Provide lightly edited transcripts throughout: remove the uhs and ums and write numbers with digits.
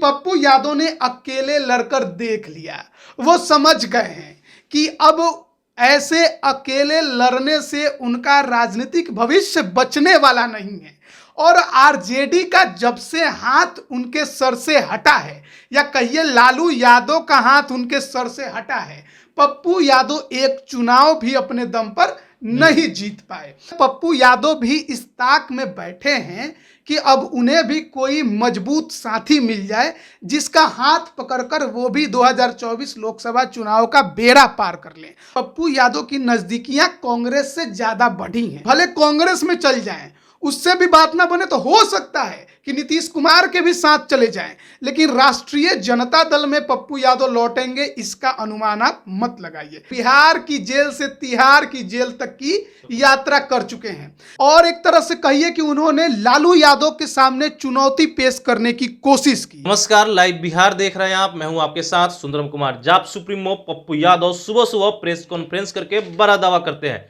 पप्पू यादव ने अकेले लड़कर देख लिया। वो समझ गए हैं कि अब ऐसे अकेले लड़ने से उनका राजनीतिक भविष्य बचने वाला नहीं है। और आरजेडी का जब से हाथ उनके सर से हटा है, या कहिए लालू यादव का हाथ उनके सर से हटा है, पप्पू यादव एक चुनाव भी अपने दम पर नहीं जीत पाए। पप्पू यादव भी इस ताक में बैठे हैं कि अब उन्हें भी कोई मजबूत साथी मिल जाए जिसका हाथ पकड़कर वो भी 2024 लोकसभा चुनाव का बेड़ा पार कर लें। पप्पू यादव की नजदीकियां कांग्रेस से ज्यादा बढ़ी हैं। भले कांग्रेस में चल जाएं, उससे भी बात ना बने तो हो सकता है कि नीतीश कुमार के भी साथ चले जाएं, लेकिन राष्ट्रीय जनता दल में पप्पू यादव लौटेंगे इसका अनुमान आप मत लगाइए। बिहार की जेल से तिहाड़ की जेल तक की यात्रा कर चुके हैं और एक तरह से कहिए कि उन्होंने लालू यादव के सामने चुनौती पेश करने की कोशिश की। नमस्कार, लाइव बिहार देख रहे हैं आप। मैं हूं आपके साथ सुंदरम कुमार। जाप सुप्रीमो पप्पू यादव सुबह सुबह प्रेस कॉन्फ्रेंस करके बड़ा दावा करते हैं।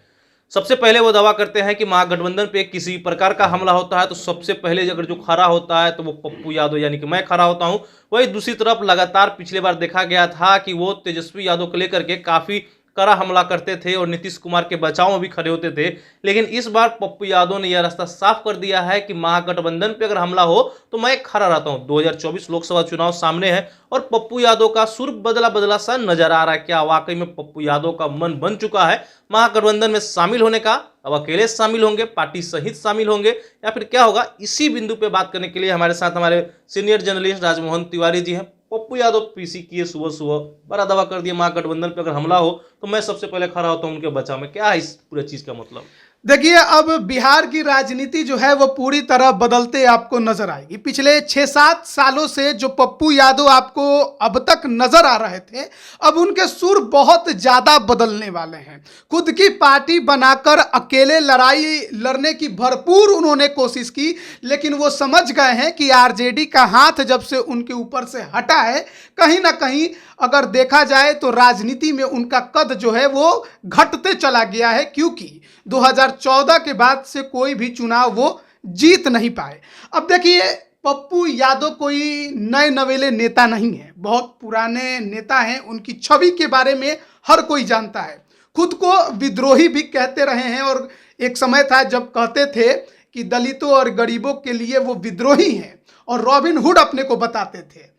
सबसे पहले वो दावा करते हैं कि महागठबंधन पे किसी प्रकार का हमला होता है तो सबसे पहले अगर जो खड़ा होता है तो वो पप्पू यादव यानी कि मैं खड़ा होता हूं। वही दूसरी तरफ लगातार पिछले बार देखा गया था कि वो तेजस्वी यादव को लेकर के काफी कड़ा हमला करते थे और नीतीश कुमार के बचाव में भी खड़े होते थे। लेकिन इस बार पप्पू यादव ने यह रास्ता साफ कर दिया है कि महागठबंधन पे अगर हमला हो तो मैं खड़ा रहता हूं। 2024 लोकसभा चुनाव सामने है और पप्पू यादव का सुर बदला बदला सा नजर आ रहा है। क्या वाकई में पप्पू यादव का मन बन चुका है महागठबंधन में शामिल होने का? अब अकेले शामिल होंगे, पार्टी सहित शामिल होंगे, या फिर क्या होगा? इसी बिंदु पे बात करने के लिए हमारे साथ हमारे सीनियर जर्नलिस्ट राजमोहन तिवारी जी हैं। पप्पू यादव पीसी किए सुबह सुबह बड़ा दावा कर दिया महागठबंधन पे अगर हमला हो तो मैं सबसे पहले खड़ा होता हूं उनके बचाव में। क्या है इस पूरे चीज का मतलब? देखिए, अब बिहार की राजनीति जो है वो पूरी तरह बदलते आपको नजर आएगी। पिछले 6-7 सालों से जो पप्पू यादव आपको अब तक नजर आ रहे थे, अब उनके सुर बहुत ज्यादा बदलने वाले हैं। खुद की पार्टी बनाकर अकेले लड़ाई लड़ने की भरपूर उन्होंने कोशिश की, लेकिन वो समझ गए हैं कि आरजेडी का हाथ जब से उनके ऊपर से हटा है, कहीं ना कहीं अगर देखा जाए तो राजनीति में उनका कद जो है वो घटते चला गया है, क्योंकि 2014 के बाद से कोई भी चुनाव वो जीत नहीं पाए। अब देखिए, पप्पू यादव कोई नए नवेले नेता नहीं है, बहुत पुराने नेता हैं। उनकी छवि के बारे में हर कोई जानता है। खुद को विद्रोही भी कहते रहे हैं और एक समय था जब कहते थे कि दलितों और गरीबों के लिए वो विद्रोही हैं और रॉबिन हुड अपने को बताते थे।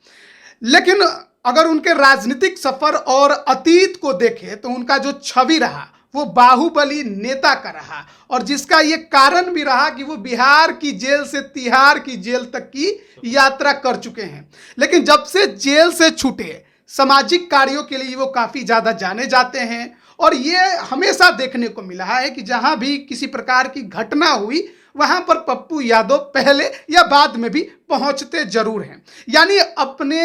लेकिन अगर उनके राजनीतिक सफर और अतीत को देखें तो उनका जो छवि रहा वो बाहुबली नेता का रहा, और जिसका ये कारण भी रहा कि वो बिहार की जेल से तिहाड़ की जेल तक की यात्रा कर चुके हैं। लेकिन जब से जेल से छूटे, सामाजिक कार्यों के लिए वो काफ़ी ज़्यादा जाने जाते हैं और ये हमेशा देखने को मिला है कि जहाँ भी किसी प्रकार की घटना हुई वहाँ पर पप्पू यादव पहले या बाद में भी पहुँचते जरूर हैं। यानी अपने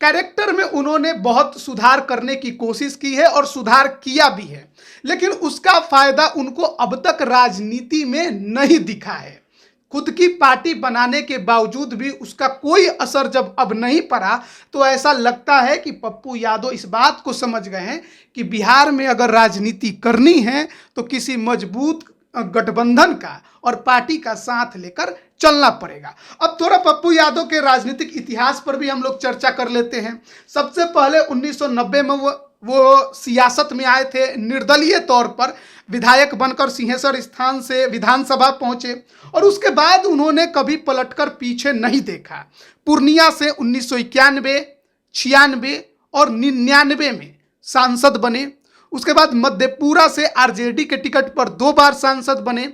कैरेक्टर में उन्होंने बहुत सुधार करने की कोशिश की है और सुधार किया भी है, लेकिन उसका फायदा उनको अब तक राजनीति में नहीं दिखा है। खुद की पार्टी बनाने के बावजूद भी उसका कोई असर जब अब नहीं पड़ा तो ऐसा लगता है कि पप्पू यादव इस बात को समझ गए हैं कि बिहार में अगर राजनीति करनी है तो किसी मजबूत गठबंधन का और पार्टी का साथ लेकर चलना पड़ेगा। अब थोड़ा पप्पू यादव के राजनीतिक इतिहास पर भी हम लोग चर्चा कर लेते हैं। सबसे पहले 1990 में वो सियासत में आए थे। निर्दलीय तौर पर विधायक बनकर सिंहेश्वर स्थान से विधानसभा पहुंचे और उसके बाद उन्होंने कभी पलटकर पीछे नहीं देखा। पूर्णिया से 1991, 96 और 99 में सांसद बने। उसके बाद मधेपुरा से आरजेडी के टिकट पर 2 बार सांसद बने।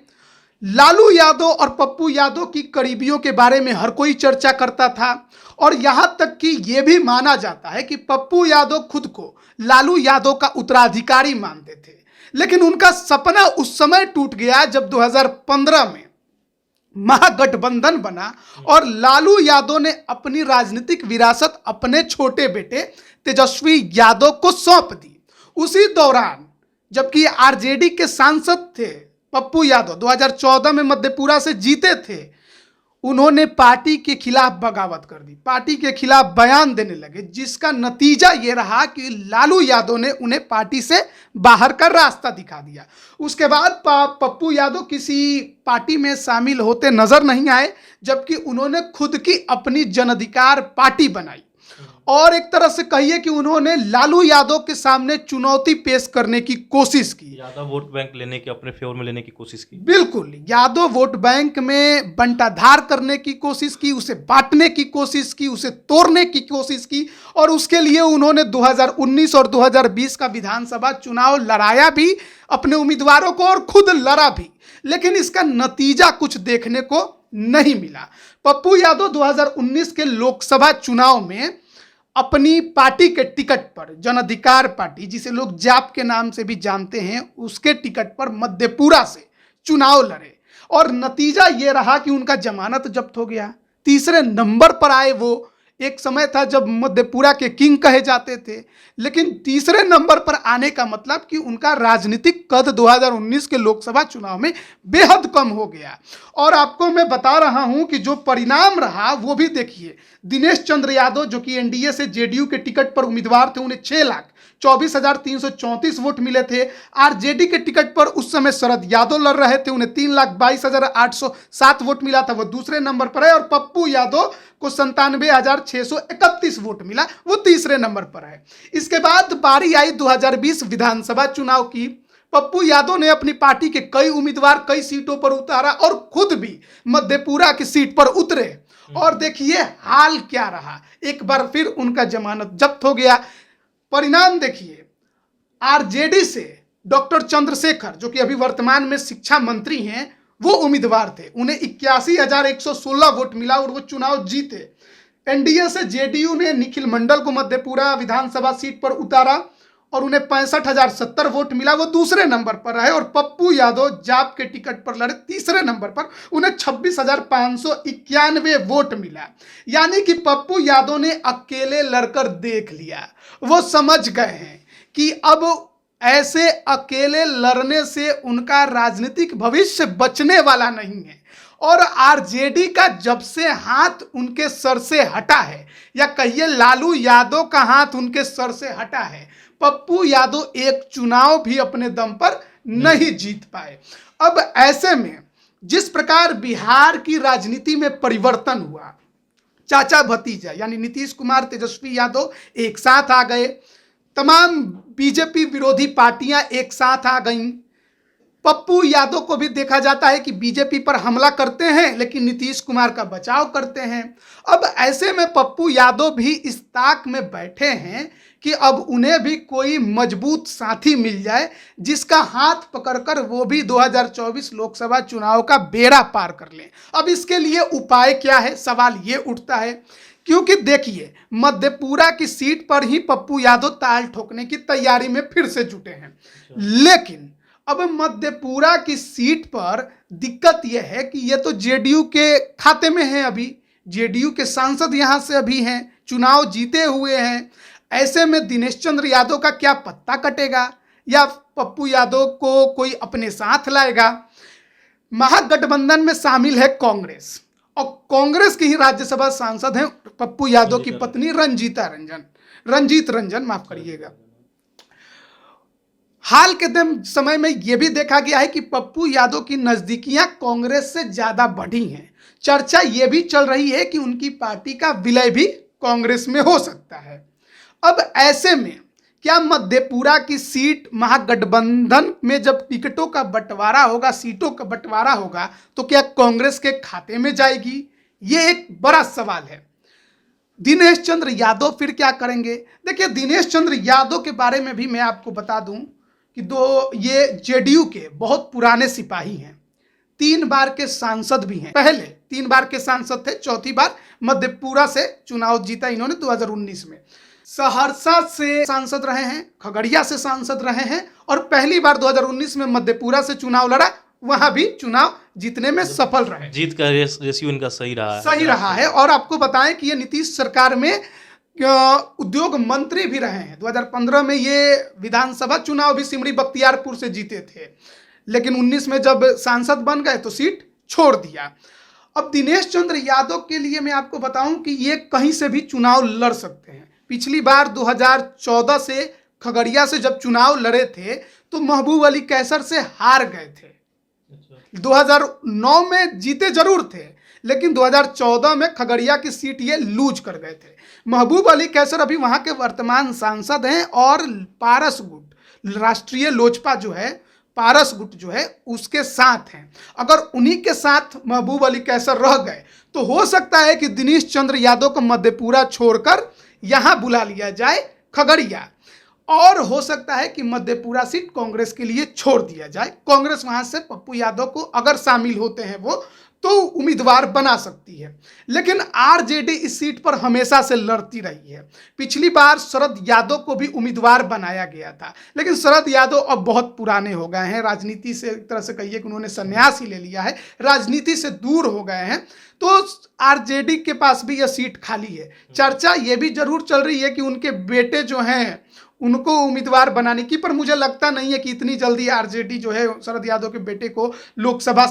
लालू यादव और पप्पू यादव की करीबियों के बारे में हर कोई चर्चा करता था और यहां तक कि यह भी माना जाता है कि पप्पू यादव खुद को लालू यादव का उत्तराधिकारी मानते थे। लेकिन उनका सपना उस समय टूट गया जब 2015 में महागठबंधन बना और लालू यादव ने अपनी राजनीतिक विरासत अपने छोटे बेटे तेजस्वी यादव को सौंप दी। उसी दौरान जबकि आरजेडी के सांसद थे पप्पू यादव, 2014 में मधेपुरा से जीते थे, उन्होंने पार्टी के खिलाफ बगावत कर दी, पार्टी के खिलाफ बयान देने लगे, जिसका नतीजा ये रहा कि लालू यादव ने उन्हें पार्टी से बाहर का रास्ता दिखा दिया। उसके बाद पप्पू यादव किसी पार्टी में शामिल होते नजर नहीं आए, जबकि उन्होंने खुद की अपनी जन अधिकार पार्टी बनाई और एक तरह से कहिए कि उन्होंने लालू यादव के सामने चुनौती पेश करने की कोशिश की, यादव वोट बैंक लेने की, अपने फेवर में लेने की कोशिश की। बिल्कुल, यादव वोट बैंक में बंटाधार करने की कोशिश की, उसे बांटने की कोशिश की, उसे तोड़ने की कोशिश की और उसके लिए उन्होंने 2019 और 2020 का विधानसभा चुनाव लड़ाया भी अपने उम्मीदवारों को और खुद लड़ा भी, लेकिन इसका नतीजा कुछ देखने को नहीं मिला। पप्पू यादव 2019 के लोकसभा चुनाव में अपनी पार्टी के टिकट पर, जन अधिकार पार्टी जिसे लोग जाप के नाम से भी जानते हैं, उसके टिकट पर मधेपुरा से चुनाव लड़े और नतीजा ये रहा कि उनका जमानत जब्त हो गया। तीसरे नंबर पर आए वो। एक समय था जब मधेपुरा के किंग कहे जाते थे, लेकिन तीसरे नंबर पर आने का मतलब कि उनका राजनीतिक कद 2019 के लोकसभा चुनाव में बेहद कम हो गया। और आपको मैं बता रहा हूं कि जो परिणाम रहा वो भी देखिए। दिनेश चंद्र यादव जो कि एनडीए से जेडीयू के टिकट पर उम्मीदवार थे, उन्हें 6,24,334 वोट मिले थे। आरजेडी के टिकट पर उस समय शरद यादव लड़ रहे थे, उन्हें 3,22,807 वोट मिला था, वो दूसरे नंबर पर है। और पप्पू यादव को 97,631 वोट मिला, वो तीसरे नंबर पर है। इसके बाद बारी आई 2020 विधानसभा चुनाव की। पप्पू यादव ने अपनी पार्टी के कई उम्मीदवार कई सीटों पर उतारा और खुद भी मधेपुरा की सीट पर उतरे और देखिए हाल क्या रहा। एक बार फिर उनका जमानत जब्त हो गया। परिणाम देखिए, आरजेडी से डॉक्टर चंद्रशेखर जो कि अभी वर्तमान में शिक्षा मंत्री हैं, वो उम्मीदवार थे, उन्हें 81,116 वोट मिला और वो चुनाव जीते। एनडीए से जेडीयू ने निखिल मंडल को मधेपुरा विधानसभा सीट पर उतारा और उन्हें 65,070 वोट मिला, वो दूसरे नंबर पर रहे। और पप्पू यादव जाप के टिकट पर लड़े तीसरे नंबर पर, उन्हें 26,591 वोट मिला। यानी कि पप्पू यादव ने अकेले लड़कर देख लिया, वो समझ गए हैं कि अब ऐसे अकेले लड़ने से उनका राजनीतिक भविष्य बचने वाला नहीं है। और आरजेडी का जब से हाथ उनके सर से हटा है, या कहिए लालू यादव का हाथ उनके सर से हटा है, पप्पू यादव एक चुनाव भी अपने दम पर नहीं जीत पाए। अब ऐसे में जिस प्रकार बिहार की राजनीति में परिवर्तन हुआ, चाचा भतीजा यानी नीतीश कुमार तेजस्वी यादव एक साथ आ गए, तमाम बीजेपी विरोधी पार्टियां एक साथ आ गईं। पप्पू यादव को भी देखा जाता है कि बीजेपी पर हमला करते हैं लेकिन नीतीश कुमार का बचाव करते हैं। अब ऐसे में पप्पू यादव भी इस ताक में बैठे हैं कि अब उन्हें भी कोई मजबूत साथी मिल जाए जिसका हाथ पकड़कर वो भी 2024 लोकसभा चुनाव का बेड़ा पार कर लें। अब इसके लिए उपाय क्या है, सवाल ये उठता है, क्योंकि देखिए मधेपुरा की सीट पर ही पप्पू यादव ताल ठोकने की तैयारी में फिर से जुटे हैं। लेकिन अब मधेपुरा की सीट पर दिक्कत यह है कि ये तो जेडीयू के खाते में है, अभी जेडीयू के सांसद यहां से अभी हैं, चुनाव जीते हुए हैं। ऐसे में दिनेश चंद्र यादव का क्या पत्ता कटेगा या पप्पू यादव को कोई अपने साथ लाएगा। महागठबंधन में शामिल है कांग्रेस और कांग्रेस की ही राज्यसभा सांसद हैं पप्पू यादव की पत्नी रंजीत रंजन, माफ करिएगा। हाल के समय में यह भी देखा गया है कि पप्पू यादव की नजदीकियां कांग्रेस से ज्यादा बढ़ी हैं। चर्चा यह भी चल रही है कि उनकी पार्टी का विलय भी कांग्रेस में हो सकता है। अब ऐसे में क्या मधेपुरा की सीट महागठबंधन में जब टिकटों का बंटवारा होगा, सीटों का बंटवारा होगा, तो क्या कांग्रेस के खाते में जाएगी? ये एक बड़ा सवाल है। दिनेश चंद्र यादव फिर क्या करेंगे? देखिए, दिनेश चंद्र यादव के बारे में भी मैं आपको बता दूं कि ये जेडीयू के बहुत पुराने सिपाही हैं, 3 बार के सांसद भी हैं। पहले 3 बार के सांसद थे, चौथी बार मधेपुरा से चुनाव जीता इन्होंने 2019 में। सहरसा से सांसद रहे हैं, खगड़िया से सांसद रहे हैं और पहली बार 2019 में मधेपुरा से चुनाव लड़ा, वहां भी चुनाव जीतने में सफल रहे। जीत का रेशियो इनका सही रहा है। और आपको बताएं कि ये नीतीश सरकार में उद्योग मंत्री भी रहे हैं। 2015 में ये विधानसभा चुनाव भी सिमरी बख्तियारपुर से जीते थे, लेकिन 19 में जब सांसद बन गए तो सीट छोड़ दिया। अब दिनेश चंद्र यादव के लिए मैं आपको बताऊं कि ये कहीं से भी चुनाव लड़ सकते हैं। पिछली बार 2014 से खगड़िया से जब चुनाव लड़े थे तो महबूब अली कैसर से हार गए थे। 2009 में जीते जरूर थे, लेकिन 2014 में खगड़िया की सीट ये लूज कर गए थे। महबूब अली कैसर अभी वहां के वर्तमान सांसद हैं और पारस गुट राष्ट्रीय लोजपा जो है, पारस गुट जो है उसके साथ हैं। अगर उन्हीं के साथ महबूब अली कैसर रह गए तो हो सकता है कि दिनेश चंद्र यादव को मधेपुरा छोड़कर यहां बुला लिया जाए खगड़िया, और हो सकता है कि मधेपुरा सीट कांग्रेस के लिए छोड़ दिया जाए। कांग्रेस वहां से पप्पू यादव को अगर शामिल होते हैं वो तो उम्मीदवार बना सकती है। लेकिन आरजेडी इस सीट पर हमेशा से लड़ती रही है। पिछली बार शरद यादव को भी उम्मीदवार बनाया गया था, लेकिन शरद यादव अब बहुत पुराने हो गए हैं, राजनीति से एक तरह से कहिए कि उन्होंने संन्यास ही ले लिया है, राजनीति से दूर हो गए हैं, तो आरजेडी के पास भी यह सीट खाली है। चर्चा ये भी जरूर चल रही है कि उनके बेटे जो हैं उनको उम्मीदवार बनाने की, पर मुझे लगता नहीं है कि इतनी जल्दी आरजेडी जो है शरद यादव के बेटे को लोकसभा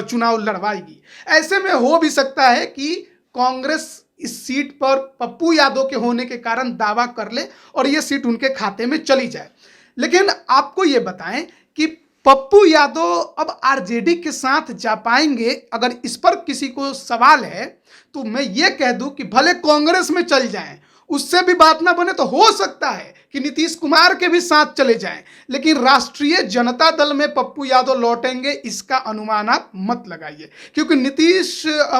चुनाव लड़वाएगी। ऐसे में हो भी सकता है कि कांग्रेस इस सीट पर पप्पू यादव के होने के कारण दावा कर ले और ये सीट उनके खाते में चली जाए। लेकिन आपको ये बताएं कि पप्पू यादव अब आरजेडी के साथ जा पाएंगे? अगर इस पर किसी को सवाल है तो मैं ये कह दूं कि भले कांग्रेस में चल जाएं, उससे भी बात ना बने तो हो सकता है कि नीतीश कुमार के भी साथ चले जाएं, लेकिन राष्ट्रीय जनता दल में पप्पू यादव लौटेंगे इसका अनुमान आप मत लगाइए, क्योंकि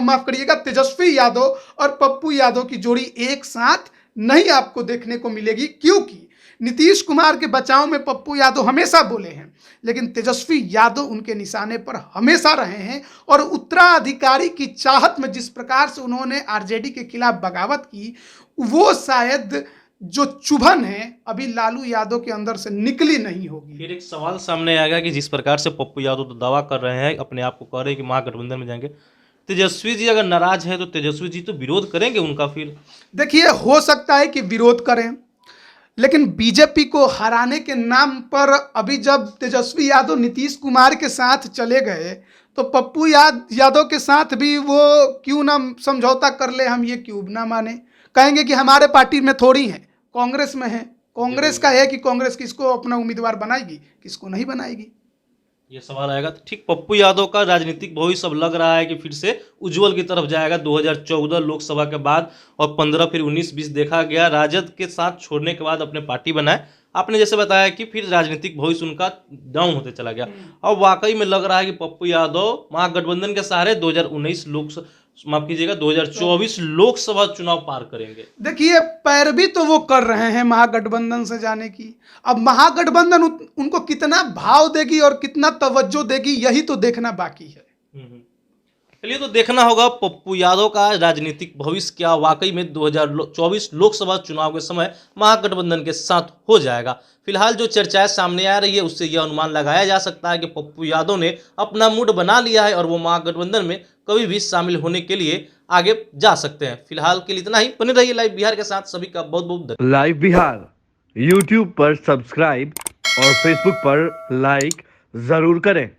माफ करिएगा, तेजस्वी यादव और पप्पू यादव की जोड़ी एक साथ नहीं आपको देखने को मिलेगी। क्योंकि नीतीश कुमार के बचाव में पप्पू यादव हमेशा बोले हैं, लेकिन तेजस्वी यादव उनके निशाने पर हमेशा रहे हैं, और उत्तराधिकारी की चाहत में जिस प्रकार से उन्होंने आरजेडी के खिलाफ बगावत की, वो शायद जो चुभन है अभी लालू यादव के अंदर से निकली नहीं होगी। फिर एक सवाल सामने आएगा कि जिस प्रकार से पप्पू यादव तो दावा कर रहे हैं, अपने आप को कह रहे हैं कि महागठबंधन में जाएंगे, तेजस्वी जी अगर नाराज है तो तेजस्वी जी तो विरोध करेंगे उनका। फिर देखिए, हो सकता है कि विरोध करें, लेकिन बीजेपी को हराने के नाम पर अभी जब तेजस्वी यादव नीतीश कुमार के साथ चले गए तो पप्पू यादव के साथ भी वो क्यों ना समझौता कर ले, हम ये क्यों ना माने। कहेंगे कि हमारे पार्टी में थोड़ी है, कांग्रेस में है, कांग्रेस का है कि कांग्रेस किसको अपना उम्मीदवार बनाएगी, किसको नहीं बनाएगी, ये सवाल आएगा। तो ठीक पप्पू यादव का राजनीतिक भविष्य अब लग रहा है कि फिर से उज्जवल की तरफ जाएगा। 2014 लोकसभा के बाद और 15 फिर 19-20 देखा गया, राजद के साथ छोड़ने के बाद अपने पार्टी बनाए। आपने जैसे बताया कि फिर राजनीतिक भविष्य उनका डाउन होते चला गया। अब वाकई में लग रहा है कि पप्पू यादव महागठबंधन के सहारे 2024 लोकसभा चुनाव पार करेंगे। देखिए, पैरवी तो वो कर रहे हैं महागठबंधन से जाने की। अब महागठबंधन उनको कितना भाव देगी और कितना तवज्जो देगी, यही तो देखना बाकी है। चलिए, तो देखना होगा पप्पू यादव का राजनीतिक भविष्य क्या वाकई में 2024 लोकसभा चुनाव के समय महागठबंधन के साथ हो जाएगा। फिलहाल जो चर्चाएं सामने आ रही है उससे यह अनुमान लगाया जा सकता है कि पप्पू यादव ने अपना मूड बना लिया है और वो महागठबंधन में कभी भी शामिल होने के लिए आगे जा सकते हैं। फिलहाल के लिए इतना ही। बने रहिए लाइव बिहार के साथ। सभी का बहुत बहुत धन्यवाद। लाइव बिहार यूट्यूब पर सब्सक्राइब और फेसबुक पर लाइक जरूर करें।